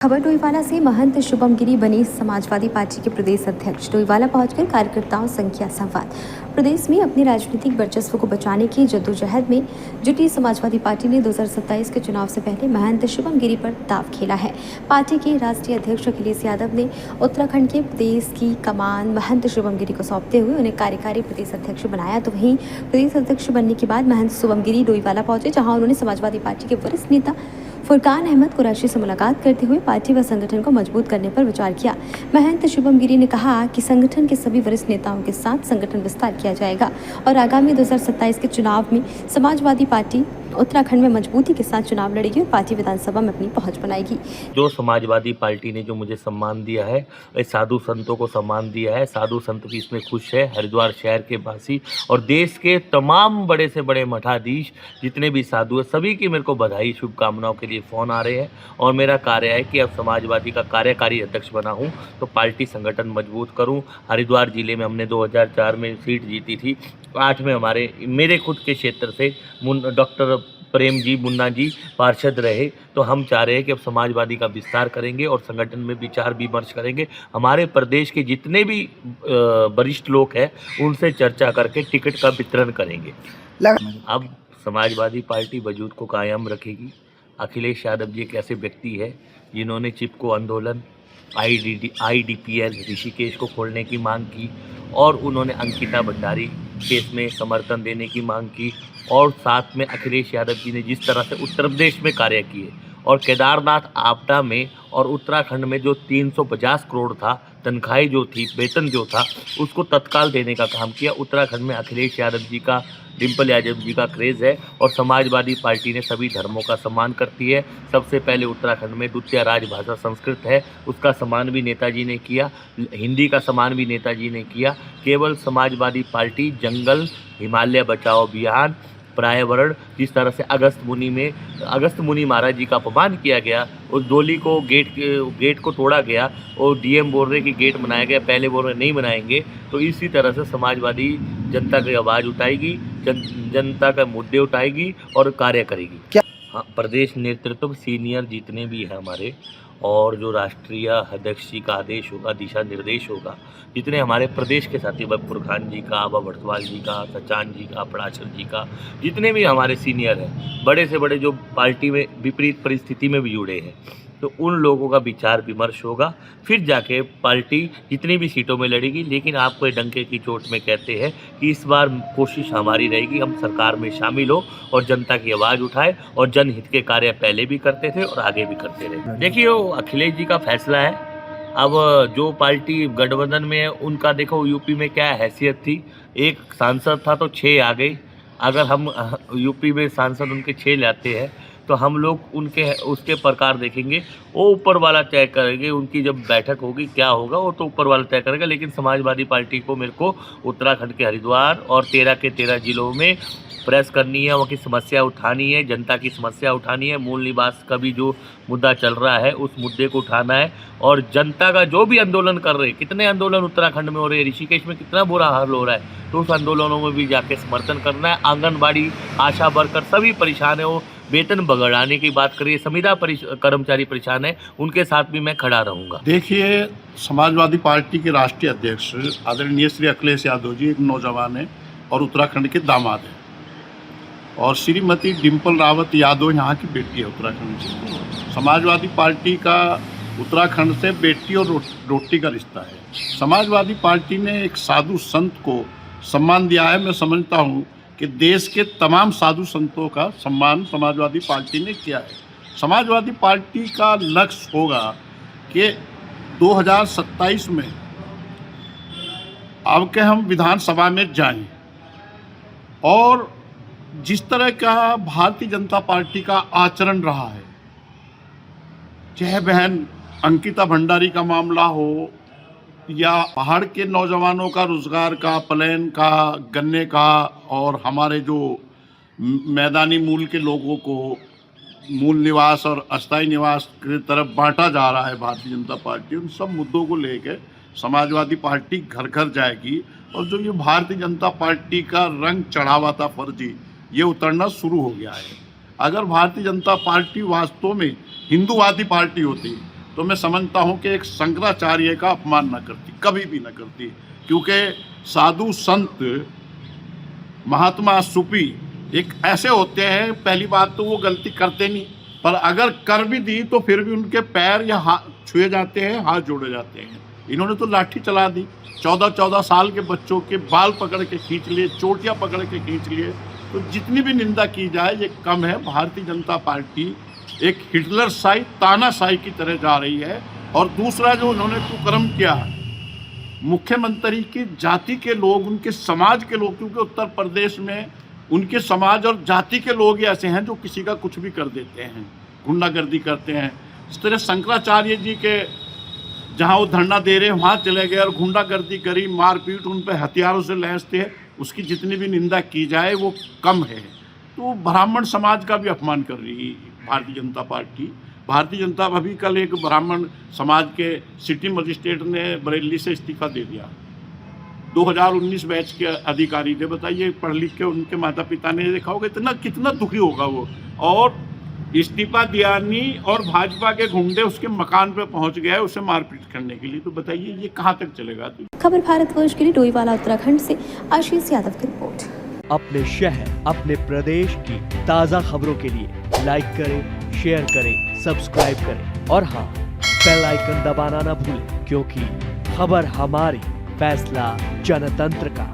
खबर डोईवाला से महंत शुभम गिरी बने समाजवादी पार्टी के प्रदेश अध्यक्ष। डोईवाला पहुंचकर कार्यकर्ताओं से किया संवाद। प्रदेश में अपने राजनीतिक वर्चस्व को बचाने की जद्दोजहद में जुटी समाजवादी पार्टी ने 2027 के चुनाव से पहले महंत शुभम गिरी पर दाव खेला है। पार्टी के राष्ट्रीय अध्यक्ष अखिलेश यादव ने उत्तराखंड के प्रदेश की कमान महंत शुभम गिरी को सौंपते हुए उन्हें कार्यकारी प्रदेश अध्यक्ष बनाया। तो वहीं प्रदेश अध्यक्ष बनने के बाद महंत शुभम गिरी डोईवाला पहुंचे, जहाँ उन्होंने समाजवादी पार्टी के वरिष्ठ नेता फुरकान अहमद कुरैशी से मुलाकात करते हुए पार्टी व संगठन को मजबूत करने पर विचार किया। महंत शुभम गिरी ने कहा कि संगठन के सभी वरिष्ठ नेताओं के साथ संगठन विस्तार किया जाएगा और आगामी 2027 के चुनाव में समाजवादी पार्टी उत्तराखंड में मजबूती के साथ चुनाव लड़ेगी और पार्टी विधानसभा में अपनी पहुंच बनाएगी। जो समाजवादी पार्टी ने जो मुझे सम्मान दिया है, साधु संतों को सम्मान दिया है, साधु संत भी इसमें खुश है। हरिद्वार शहर के वासी और देश के तमाम बड़े से बड़े मठाधीश जितने भी साधु हैं, सभी की मेरे को बधाई शुभकामनाओं के लिए फ़ोन आ रहे हैं। और मेरा कार्य है कि अब समाजवादी का कार्यकारी अध्यक्ष बना हूँ तो पार्टी संगठन मजबूत करूँ। हरिद्वार जिले में हमने 2004 में सीट जीती थी, 8 में मेरे खुद के क्षेत्र से डॉक्टर प्रेम जी मुन्ना जी पार्षद रहे। तो हम चाह रहे हैं कि अब समाजवादी का विस्तार करेंगे और संगठन में विचार विमर्श करेंगे। हमारे प्रदेश के जितने भी वरिष्ठ लोग हैं उनसे चर्चा करके टिकट का वितरण करेंगे। अब समाजवादी पार्टी वजूद को कायम रखेगी। अखिलेश यादव जी एक ऐसे व्यक्ति है जिन्होंने चिपको आंदोलन, IDPL ऋषिकेश को खोलने की मांग की और उन्होंने अंकिता भंडारी केस में समर्थन देने की मांग की। और साथ में अखिलेश यादव जी ने जिस तरह से उत्तर प्रदेश में कार्य किए और केदारनाथ आपदा में और उत्तराखंड में जो 350 करोड़ था, तनख्वाही जो थी, वेतन जो था, उसको तत्काल देने का काम किया। उत्तराखंड में अखिलेश यादव जी का, डिम्पल यादव जी का क्रेज़ है और समाजवादी पार्टी ने सभी धर्मों का सम्मान करती है। सबसे पहले उत्तराखंड में द्वितीय राजभाषा संस्कृत है, उसका सम्मान भी नेताजी ने किया। हिंदी का सम्मान भी नेताजी ने किया। केवल समाजवादी पार्टी जंगल, हिमालय बचाओ अभियान, पर्यावरण, जिस तरह से अगस्त मुनि महाराज जी का अपमान किया गया, उस डोली को गेट को तोड़ा गया और DM बोल रहे कि गेट बनाया गया, पहले बोल रहे नहीं बनाएंगे। तो इसी तरह से समाजवादी जनता की आवाज़ उठाएगी, जनता का मुद्दे उठाएगी और कार्य करेगी। क्या हाँ, प्रदेश नेतृत्व सीनियर जितने भी हैं हमारे, और जो राष्ट्रीय अध्यक्ष जी का आदेश होगा, दिशा निर्देश होगा, जितने हमारे प्रदेश के साथी, फुरकान जी का, भड़थवाल जी का, सचान जी का, पड़ाचर जी का, जितने भी हमारे सीनियर हैं, बड़े से बड़े जो पार्टी में विपरीत परिस्थिति में भी जुड़े हैं, तो उन लोगों का विचार विमर्श होगा। फिर जाके पार्टी जितनी भी सीटों में लड़ेगी। लेकिन आपको ये डंके की चोट में कहते हैं कि इस बार कोशिश हमारी रहेगी, हम सरकार में शामिल हो और जनता की आवाज़ उठाए और जनहित के कार्य पहले भी करते थे और आगे भी करते रहे। देखिए, वो अखिलेश जी का फैसला है। अब जो पार्टी गठबंधन में है उनका देखो यूपी में क्या हैसियत थी, एक सांसद था तो 6 आ गई। अगर हम यूपी में सांसद उनके 6 लाते हैं तो हम लोग उसके प्रकार देखेंगे, वो ऊपर वाला तय करेंगे। उनकी जब बैठक होगी क्या होगा वो तो ऊपर वाला तय करेगा। लेकिन समाजवादी पार्टी को मेरे को उत्तराखंड के हरिद्वार और 13 के 13 जिलों में प्रेस करनी है, वहाँ की समस्या उठानी है, जनता की समस्या उठानी है। मूल निवास का भी जो मुद्दा चल रहा है उस मुद्दे को उठाना है और जनता का जो भी आंदोलन कर रहे हैं, कितने आंदोलन उत्तराखंड में हो रहे हैं, ऋषिकेश में कितना बुरा हाल हो रहा है, तो उस आंदोलनों में भी जाके समर्थन करना है। आंगनबाड़ी, आशा वर्कर सभी परेशान है, वो वेतन बढ़ाने की बात करिए, संविदा कर्मचारी परेशान है, उनके साथ भी मैं खड़ा रहूँगा। देखिए, समाजवादी पार्टी के राष्ट्रीय अध्यक्ष आदरणीय श्री अखिलेश यादव जी एक नौजवान है और उत्तराखंड के दामाद हैं, और श्रीमती डिम्पल रावत यादव यहाँ की बेटी है उत्तराखंड से। समाजवादी पार्टी का उत्तराखंड से बेटी और रोटी का रिश्ता है। समाजवादी पार्टी ने एक साधु संत को सम्मान दिया है। मैं समझता हूँ कि देश के तमाम साधु संतों का सम्मान समाजवादी पार्टी ने किया है। समाजवादी पार्टी का लक्ष्य होगा कि 2027 में अब के हम विधानसभा में जाएं और जिस तरह का भारतीय जनता पार्टी का आचरण रहा है, चाहे बहन अंकिता भंडारी का मामला हो या पहाड़ के नौजवानों का रोजगार का, प्लेन का, गन्ने का, और हमारे जो मैदानी मूल के लोगों को मूल निवास और अस्थायी निवास की तरफ बांटा जा रहा है भारतीय जनता पार्टी, उन सब मुद्दों को लेकर समाजवादी पार्टी घर घर जाएगी। और जो ये भारतीय जनता पार्टी का रंग चढ़ावा था फर्जी, ये उतरना शुरू हो गया है। अगर भारतीय जनता पार्टी वास्तव में हिंदूवादी पार्टी होती तो मैं समझता हूँ कि एक शंकराचार्य का अपमान न करती, कभी भी न करती, क्योंकि साधु संत महात्मा सुफी एक ऐसे होते हैं, पहली बात तो वो गलती करते नहीं, पर अगर कर भी दी तो फिर भी उनके पैर या हाथ छुए जाते हैं, हाथ जोड़े जाते हैं। इन्होंने तो लाठी चला दी, 14-14 साल के बच्चों के बाल पकड़ के खींच लिए, चोटियां पकड़ के खींच लिए। तो जितनी भी निंदा की जाए ये कम है। भारतीय जनता पार्टी एक हिटलर शाही, तानाशाही की तरह जा रही है। और दूसरा जो उन्होंने कुकर्म किया, मुख्यमंत्री की जाति के लोग, उनके समाज के लोग, क्योंकि उत्तर प्रदेश में उनके समाज और जाति के लोग ऐसे हैं जो किसी का कुछ भी कर देते हैं, गुंडागर्दी करते हैं। इस तरह शंकराचार्य जी के जहाँ वो धरना दे रहे हैं वहाँ चले गए और गुंडागर्दी करी, मारपीट, उन पर हथियारों से लैस थे, उसकी जितनी भी निंदा की जाए वो कम है। तो ब्राह्मण समाज का भी अपमान कर रही है भारतीय जनता पार्टी। भारतीय जनता अभी कल एक ब्राह्मण समाज के सिटी मजिस्ट्रेट ने बरेली से इस्तीफा दे दिया। 2019 बैच के अधिकारी थे, बताइए, पढ़ लिख के उनके माता पिता ने देखा होगा, इतना कितना दुखी होगा वो। और इस्तीफा दिया नहीं और भाजपा के गुंडे उसके मकान पे पहुंच गए उसे मारपीट करने के लिए। तो बताइए ये कहां तक चलेगा। खबर भारतवर्ष के लिए डोईवाला उत्तराखंड से आशीष यादव की रिपोर्ट। अपने शहर, अपने प्रदेश की ताज़ा खबरों के लिए लाइक करें, शेयर करें, सब्सक्राइब करें और हाँ, बेल आइकन दबाना ना भूलें, क्योंकि खबर हमारी, फैसला जनतंत्र का।